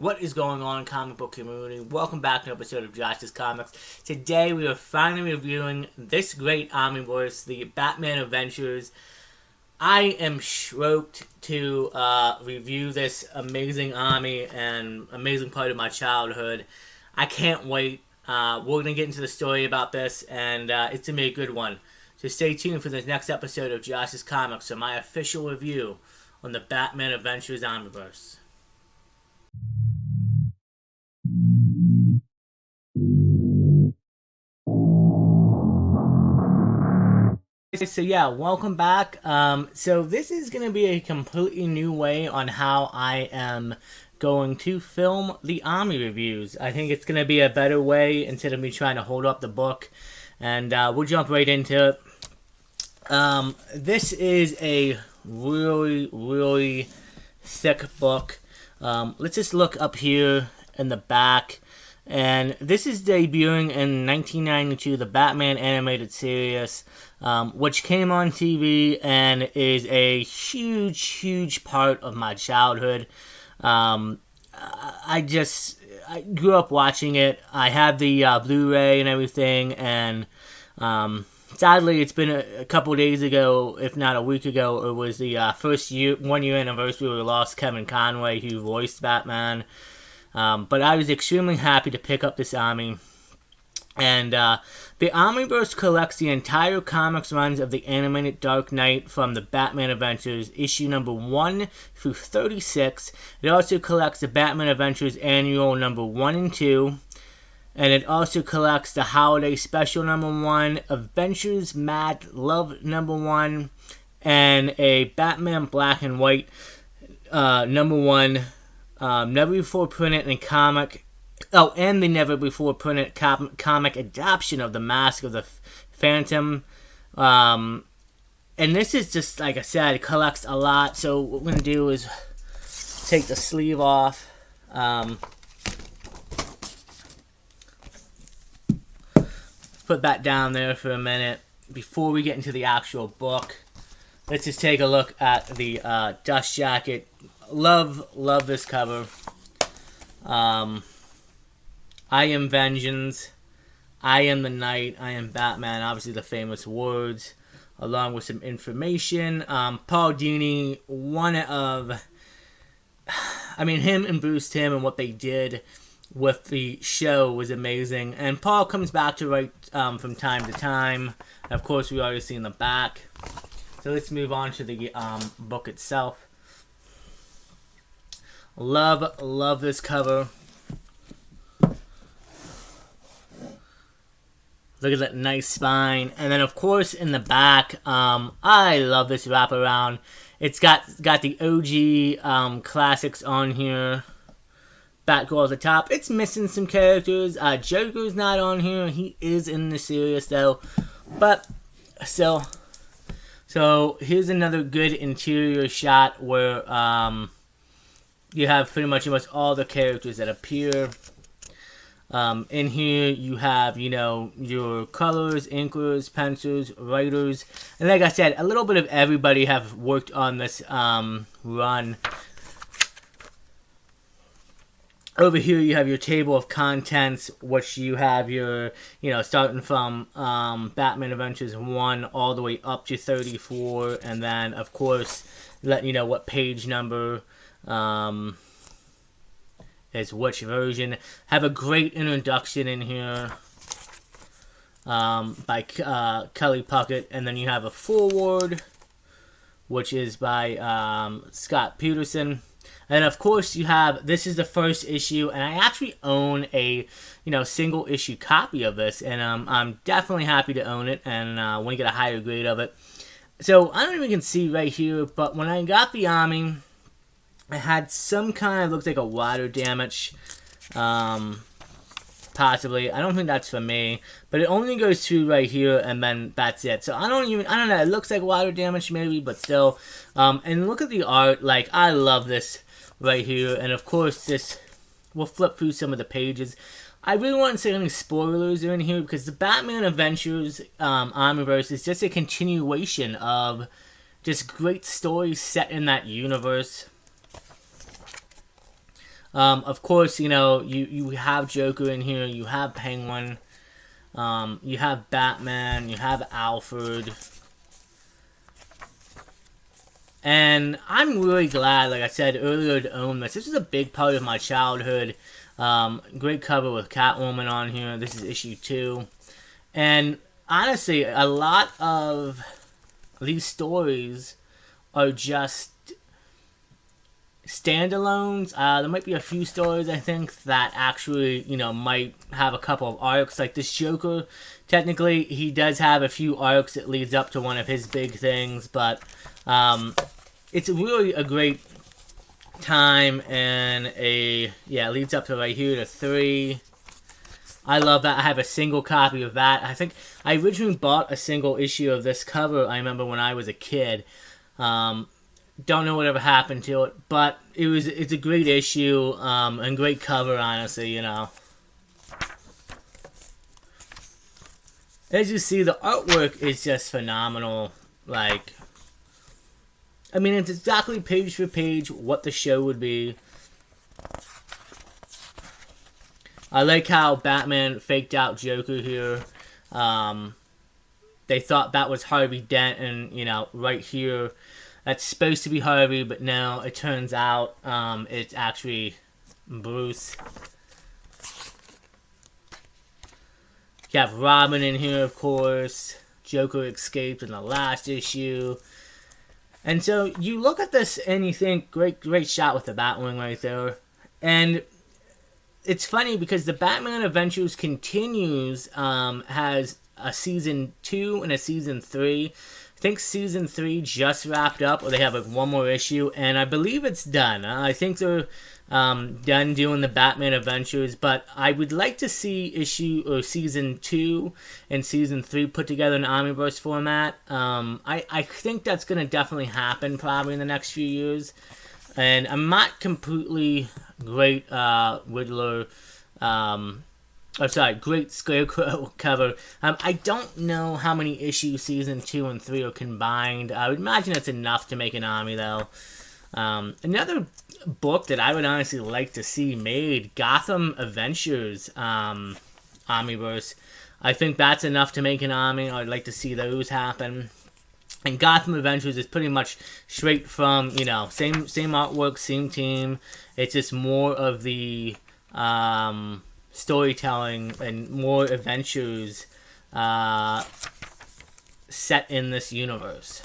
What is going on, comic book community? Welcome back to an episode of Josh's Comics. Today we are finally reviewing this great omnibus, the Batman Adventures. I am stoked to review this amazing Omni and amazing part of my childhood. I can't wait. We're going to get into the story about this, and it's going to be a good one. So stay tuned for the next episode of Josh's Comics for my official review on the Batman Adventures Omnibus. So yeah, welcome back. So this is going to be a completely new way on how I am going to film the Omni reviews. I think it's going to be a better way instead of me trying to hold up the book. And we'll jump right into it. This is a really thick book. Let's just look up here in the back. And this is debuting in 1992, the Batman animated series, which came on TV and is a huge part of my childhood. I grew up watching it. I had the Blu-ray and everything, and sadly, it's been a couple days ago, if not a week ago, it was the first 1 year anniversary we lost Kevin Conway, who voiced Batman. But I was extremely happy to pick up this Omni. And the Omnibus collects the entire comics runs of the animated Dark Knight from the Batman Adventures, issue number 1 through 36. It also collects the Batman Adventures Annual number 1 and 2. And it also collects the Holiday Special number 1, Adventures Mad Love number 1, and a Batman Black and White number 1. Never before printed in comic. Oh, and the never before printed comic adaptation of The Mask of the Phantom. And this is just, like I said, it collects a lot. So what we're going to do is take the sleeve off. Put that down there for a minute. Before we get into the actual book, let's just take a look at the dust jacket. Love this cover. I am vengeance. I am the knight. I am Batman. Obviously the famous words, along with some information. Paul Dini, him and Bruce Timm and what they did with the show was amazing. And Paul comes back to write from time to time. And of course, we already seen the back. So let's move on to the book itself. Love this cover. Look at that nice spine. And then, of course, in the back, I love this wraparound. It's got the OG classics on here. Batgirl at the top. It's missing some characters. Joker's not on here. He is in the series, though. But, still. So, here's another good interior shot where you have pretty much almost all the characters that appear. In here, you have, your colors, inkers, pencils, writers. And like I said, a little bit of everybody have worked on this run. Over here, you have your table of contents, which you have your, starting from Batman Adventures 1 all the way up to 34. And then, of course, letting you know what page number is which version. Have a great introduction in here by Kelly Puckett, and then you have a foreword, which is by Scott Peterson, and of course you have, this is the first issue, and I actually own a single issue copy of this, and I'm definitely happy to own it, and want to get a higher grade of it. So I don't know if you can see right here, but when I got the Omni, it had some kind of, looks like a water damage, possibly. I don't think that's for me, but it only goes through right here, and then that's it. So I don't know, it looks like water damage maybe, but still. And look at the art, like, I love this right here, and of course we'll flip through some of the pages. I really wouldn't say any spoilers are in here, because the Batman Adventures Omniverse is just a continuation of just great stories set in that universe. Of course, you have Joker in here, you have Penguin, you have Batman, you have Alfred. And I'm really glad, like I said earlier, to own this. This is a big part of my childhood. Great cover with Catwoman on here. This is issue 2. And honestly, a lot of these stories are just standalones. There might be a few stories, I think, that actually, might have a couple of arcs. Like this Joker, technically, he does have a few arcs that leads up to one of his big things, but it's really a great time, and it leads up to right here to 3. I love that. I have a single copy of that. I think I originally bought a single issue of this cover, I remember, when I was a kid. Don't know whatever happened to it, but it's a great issue, and great cover, honestly, As you see, the artwork is just phenomenal. Like, I mean, it's exactly page for page what the show would be. I like how Batman faked out Joker here. They thought that was Harvey Dent, and, right here, that's supposed to be Harvey, but no, it turns out it's actually Bruce. You have Robin in here, of course. Joker escaped in the last issue. And so you look at this and you think, great shot with the Batwing right there. And it's funny because the Batman Adventures continues, has a season 2 and a season 3. I think season 3 just wrapped up, or they have like one more issue, and I believe it's done. I think they're done doing the Batman Adventures, but I would like to see season 2 and season 3 put together in Omnibus format. I think that's going to definitely happen probably in the next few years, and I'm not completely great Riddler. Great Scarecrow cover. I don't know how many issues season 2 and 3 are combined. I would imagine it's enough to make an Omni, though. Another book that I would honestly like to see made, Gotham Adventures Omniverse. I think that's enough to make an Omni. I'd like to see those happen. And Gotham Adventures is pretty much straight from, same artwork, same team. It's just more of the storytelling and more adventures set in this universe.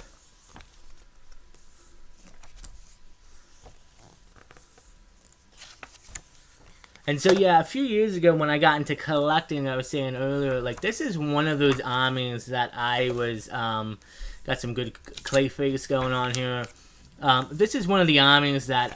And so, a few years ago when I got into collecting, I was saying earlier, like, this is one of those Omnis that I was, got some good Clayface going on here. This is one of the Omnis that,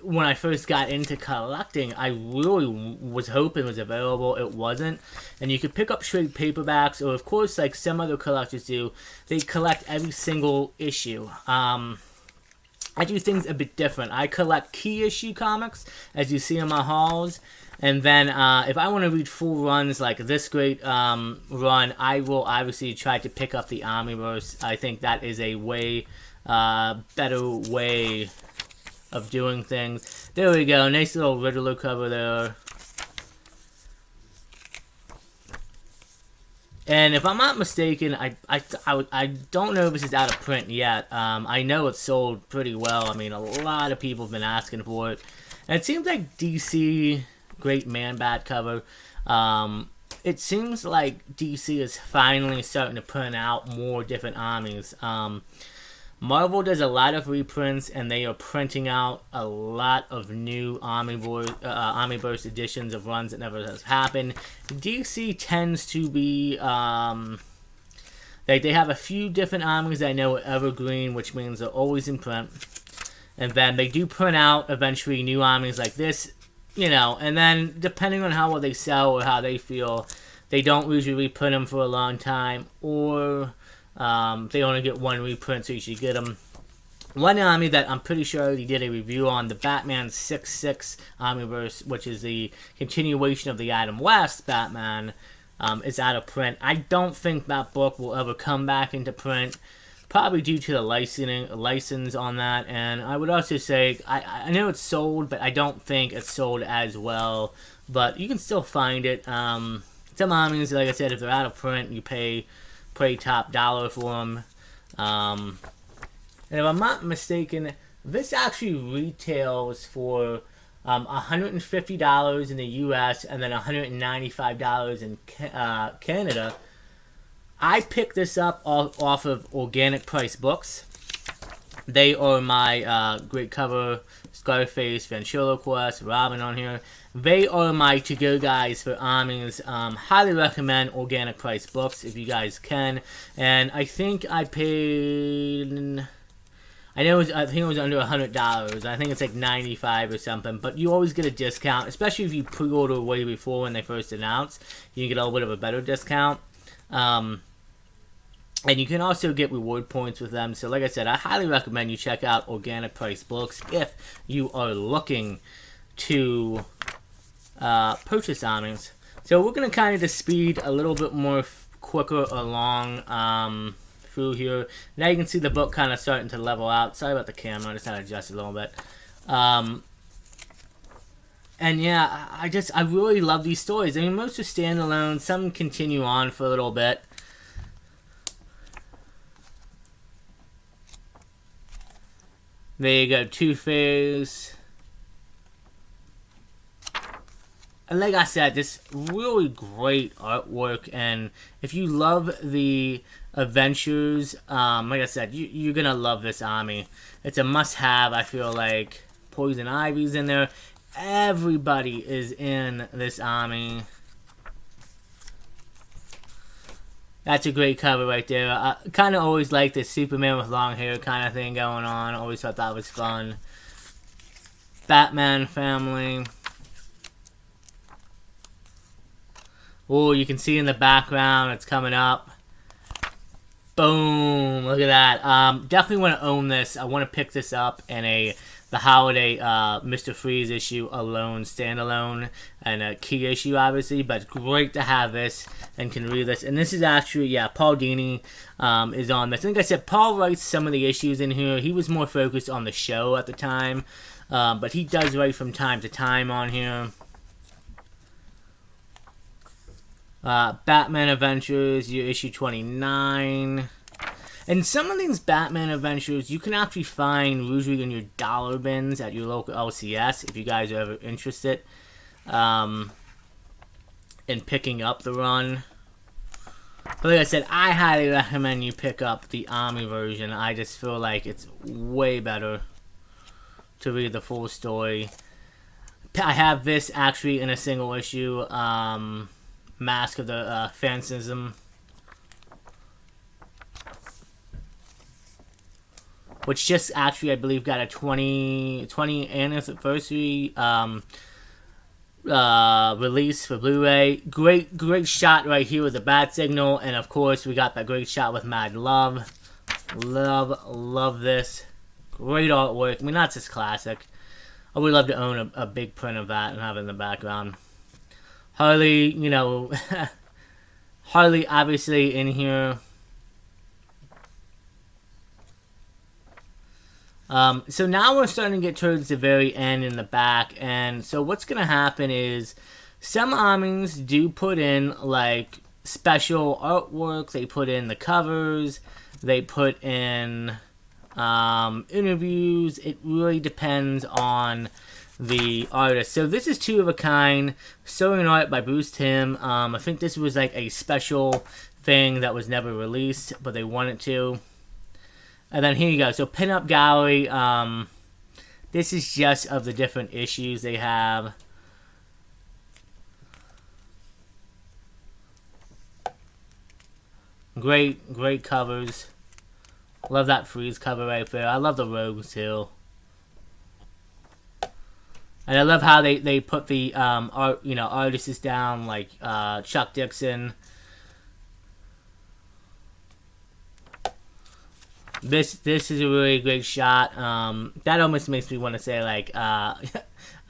when I first got into collecting, I really was hoping was available. It wasn't. And you could pick up straight paperbacks, or of course, like some other collectors do, they collect every single issue. I do things a bit different. I collect key issue comics, as you see in my hauls. And then if I want to read full runs like this great run, I will obviously try to pick up the Omniverse. I think that is a way better way of doing things. There we go. Nice little Riddler cover there. And if I'm not mistaken, I don't know if this is out of print yet. I know it's sold pretty well. I mean, a lot of people have been asking for it. And it seems like DC, great Man-Bat cover. It seems like DC is finally starting to print out more different Omnis. Marvel does a lot of reprints, and they are printing out a lot of new Omniverse editions of runs that never has happened. DC tends to be, they have a few different Omnis that I know are evergreen, which means they're always in print. And then they do print out eventually new Omnis like this, and then depending on how well they sell or how they feel, they don't usually reprint them for a long time, or they only get one reprint, so you should get them. One Omni that I'm pretty sure I already did a review on, the Batman 6-6 Omniverse, which is the continuation of the Adam West Batman, is out of print. I don't think that book will ever come back into print, probably due to the license on that. And I would also say, I know it's sold, but I don't think it's sold as well. But you can still find it. Some omnis, like I said, if they're out of print, you pay pretty top dollar for them. And if I'm not mistaken, this actually retails for $150 in the U.S. and then $195 in Canada. I picked this up off of Organic Price Books. They are my great cover, Scarface, Ventriloquist, Robin on here. They are my to-go guys for omnis. Highly recommend Organic Price Books if you guys can. And I think I paid... I think it was under $100. I think it's like $95 or something. But you always get a discount, especially if you pre-order way before when they first announced. You can get a little bit of a better discount. And you can also get reward points with them. So like I said, I highly recommend you check out Organic Price Books if you are looking to purchase omnis. So we're going to kind of just speed a little bit more quicker along through here. Now you can see the book kind of starting to level out. Sorry about the camera, I just had to adjust it a little bit. And yeah, I really love these stories. I mean, most are standalone. Some continue on for a little bit. There you go, Two-Face. And like I said, just really great artwork. And if you love the adventures, like I said, you're going to love this Omni. It's a must-have, I feel like. Poison Ivy's in there. Everybody is in this Omni. That's a great cover right there. I kind of always liked this Superman with long hair kind of thing going on. Always thought that was fun. Batman family. Oh, you can see in the background, it's coming up. Boom! Look at that. Definitely want to own this. I want to pick this up in the holiday Mr. Freeze issue alone, standalone, and a key issue, obviously. But it's great to have this and can read this. And this is actually, yeah, Paul Dini is on this. Like I said, Paul writes some of the issues in here. He was more focused on the show at the time, but he does write from time to time on here. Batman Adventures, your issue 29. And some of these Batman Adventures, you can actually find usually in your dollar bins at your local LCS, if you guys are ever interested in picking up the run. But like I said, I highly recommend you pick up the Omni version. I just feel like it's way better to read the full story. I have this actually in a single issue, Mask of the Phantasm, which just actually, I believe, got a 20 anniversary release for Blu-ray. Great shot right here with the bat signal, and of course we got that great shot with Mad Love. Love this. Great artwork. I mean, that's just classic. I would love to own a big print of that and have it in the background. Harley, you know, Harley obviously in here. So now we're starting to get towards the very end in the back, and so what's going to happen is some omnis do put in like special artwork. They put in the covers, they put in interviews. It really depends on the artist. So this is Two of a Kind, sewing art by Bruce Timm. I think this was like a special thing that was never released, but they wanted to. And then here you go. So Pinup Gallery. This is just of the different issues they have. Great covers. Love that Freeze cover right there. I love the Rogues too. And I love how they put the artists down, like Chuck Dixon. This is a really great shot. That almost makes me want to say like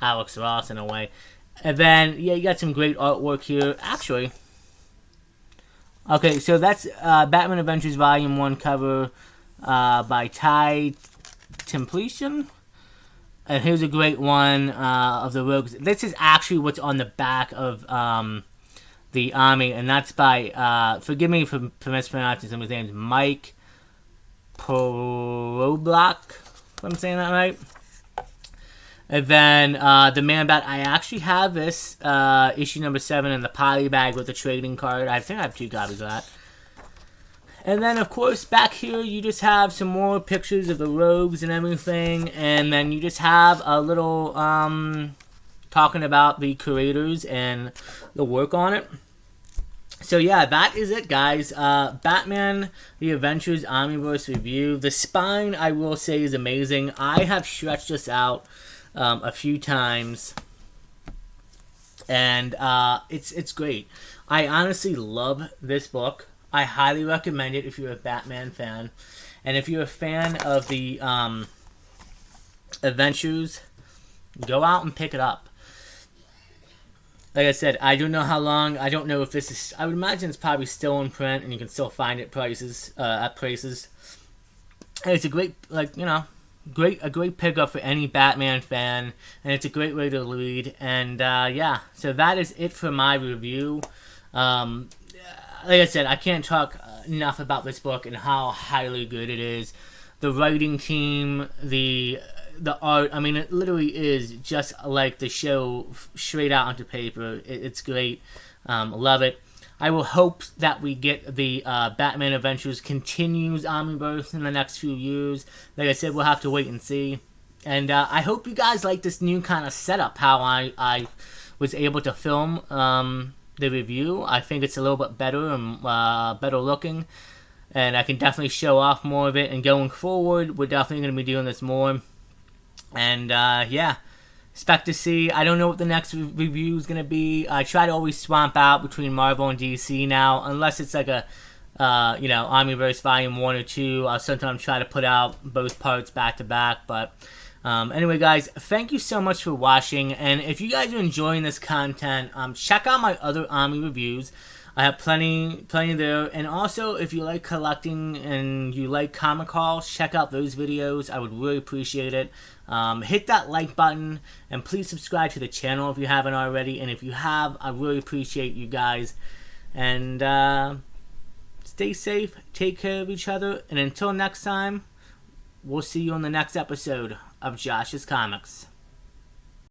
Alex Ross in a way. And then yeah, you got some great artwork here. Actually, okay, so that's Batman Adventures Volume 1 cover by Ty Templeton. And here's a great one of the Rogues. This is actually what's on the back of the Army, and that's by, forgive me for mispronouncing some of his names, Mike Poroblock, if I'm saying that right. And then the Man Bat, I actually have this, issue number 7 in the poly bag with the trading card. I think I have 2 copies of that. And then, of course, back here, you just have some more pictures of the Rogues and everything. And then you just have a little talking about the creators and the work on it. So, yeah, that is it, guys. Batman The Adventures Omnibus Review. The spine, I will say, is amazing. I have stretched this out a few times. And it's great. I honestly love this book. I highly recommend it if you're a Batman fan. And if you're a fan of the adventures, go out and pick it up. Like I said, I don't know how long. I don't know if this is... I would imagine it's probably still in print, and you can still find it at prices. And it's a great, a great pickup for any Batman fan. And it's a great way to read. And, yeah. So that is it for my review. Like I said, I can't talk enough about this book and how highly good it is. The writing team, the art, I mean, it literally is just like the show straight out onto paper. It's great. Love it. I will hope that we get the Batman Adventures continues Omnibus in the next few years. Like I said, we'll have to wait and see. And I hope you guys like this new kind of setup, how I was able to film the review. I think it's a little bit better and better looking, and I can definitely show off more of it. And going forward, we're definitely going to be doing this more. And yeah, expect to see. I don't know what the next review is going to be. I try to always swamp out between Marvel and DC now, unless it's like a Omniverse Volume 1 or 2. I'll sometimes try to put out both parts back to back, but anyway, guys, thank you so much for watching, and if you guys are enjoying this content, check out my other Omni reviews. I have plenty there, and also, if you like collecting and you like comic hauls, check out those videos. I would really appreciate it. Hit that like button, and please subscribe to the channel if you haven't already, and if you have, I really appreciate you guys, and stay safe, take care of each other, and until next time, we'll see you on the next episode of Josh's Comics.